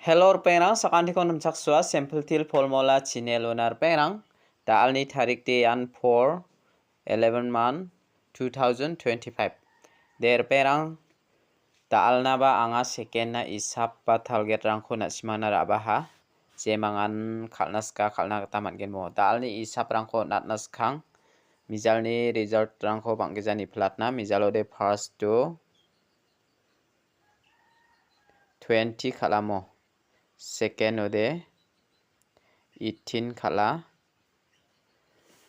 Hello perang sakanti kon saksua simple til formula chinelonar perang daalni tarik de an 4 11 man 2025 der perang daalna ba anga second na isap ba target rangko na simana rabaha jemangan khalnaska khalna taman genmo daalni isap rangko natnas khang mijalni result rangko banggejani platna mijalo de first to 20 khalamo second ode 18 khala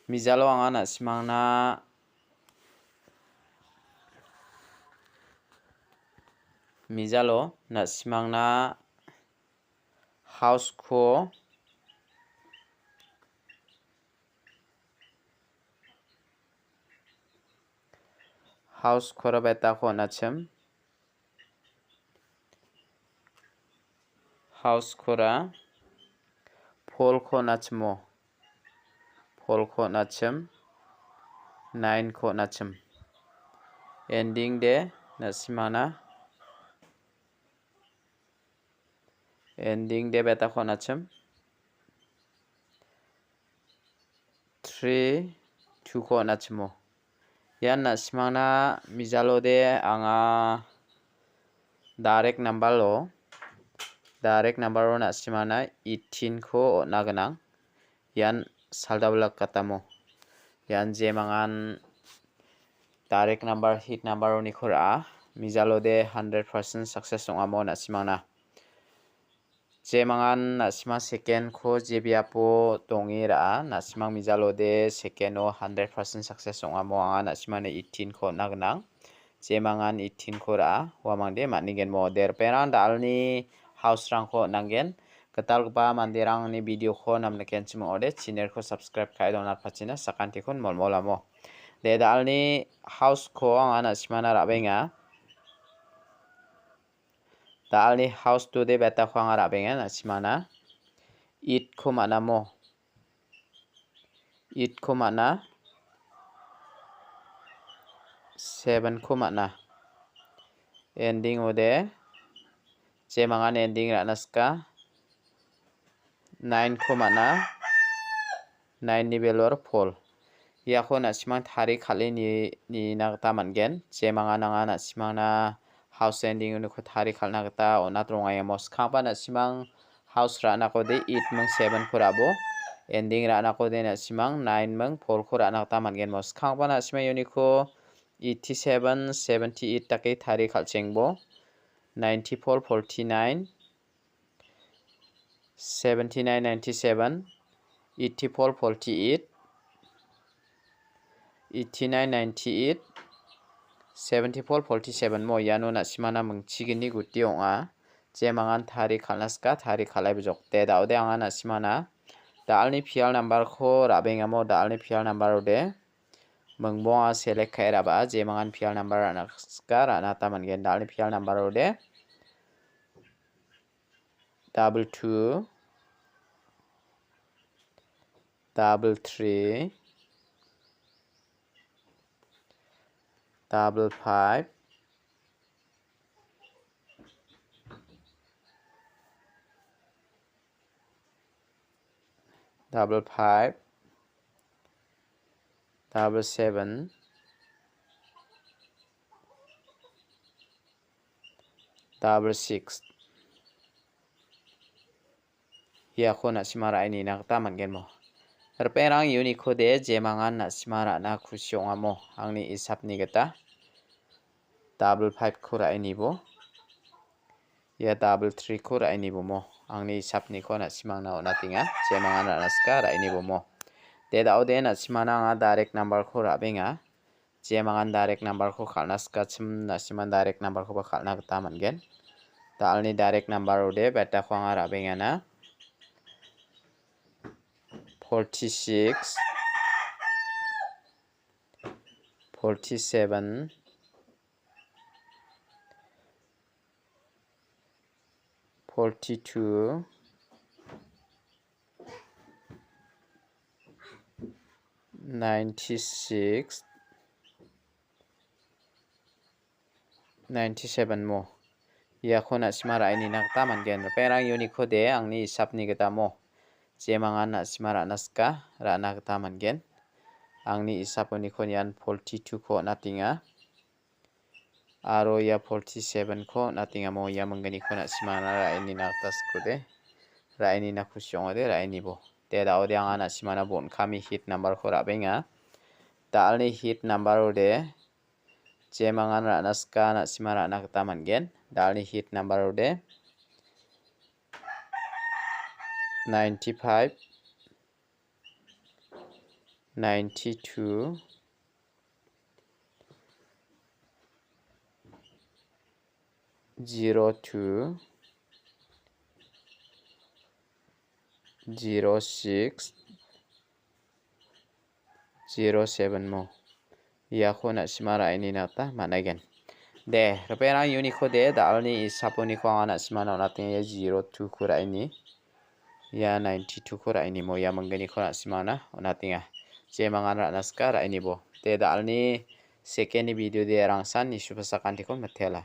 mijalo anga na simangna house ko beta ko nachem house kora pol ko nachmo pol ko nachem 9 ko nachem ending de nasimana ending de beta ko nachem 3 2 ko nachmo yan nasimana mijalo de anga direct number ro nasimana 18 ko naganang yan saldablak katamo yan jemangan direct number hit number ni khora mijalo de 100% success ongamo nasimana jemangan nasima second ko jebiapo tongira nasimang mijalo de second o 100% success ongamo anga nasimane 18 ko naganang jemangan 18 khora wamangde manigen mo der peran dalni house rangko nangen ketalba mandirang ni video ko namne kenchimo ode channel ko subscribe kai donar pachina sakanti kon molmolamo de dalni house ko anga nasimana rabenga dalni house to de beta ko anga rabenga nasimana 8 ko manamo 8 ko mana 7 ko mana ending ode jemangan ending ranaska 9 ko mana 9 ni belor pol yako nasimang thari khali ni nagta mangen jemangan anga nasimangna house ending uni ko thari khalna gata ona trongai mos khapa nasimang house rana ko de 8 mong 7 ko rabo ending rana ko de nasimang 9 mong 4 ko rana gata mangen mos khapa nasimang uni ko 87 78 take thari khalchengbo 94 49 79 97 84 48 89 98 74 47 mo yano nasimana mungchigini guti onga jemangan thari khalnaska thari khalai bujok te daude anga nasimana dalni fial number ko rabengamo dalni fial number ode mungbo select kai raba jemangan fial number anaska rana tamangen dalni fial number ode 22 33 55 55 7 6 yako nasimara ini nakta mangen mo perang uniko de jemangan nasimara na khusiongamo angni isapni gata 55 khura ini bo ya 33 khura ini bo mo angni isapni ko nasimang na onatinga jemangan naska ra ini bo mo de daude nasimana anga direct number ko rabenga jemangan direct number ko khalnaska chim nasiman direct number ko ba khalna gata mangen dalni direct number ode beta ko anga rabenga na 46 47 42 96 97 mo ya ko na simara ini nakta mangen perang uniko de angni isapni kita mo jemangan na simara naska ra nakta mangen angni isap uniko nian 42 ko natinga aro ya 47 ko natinga mo ya menggeni ko na simara ra ini nakta skude ra ini na kusyong de ra ini bo te da ode anga na simana bon kami hit number ko ra benga dalni hit number de jemangan ra naska na simara nakta mangen dalni hit number de 95 92 02 06 07 mo ya ko na simara ini nakta managen de perang uniko de dalni isapuni ko ana simana nating ya 02 kura ini ya 92 kura ini mo ya menggeni ko na simana nating jemangan ra naska ra ini bo te dalni second video de rangsan ni supasakan tikon metela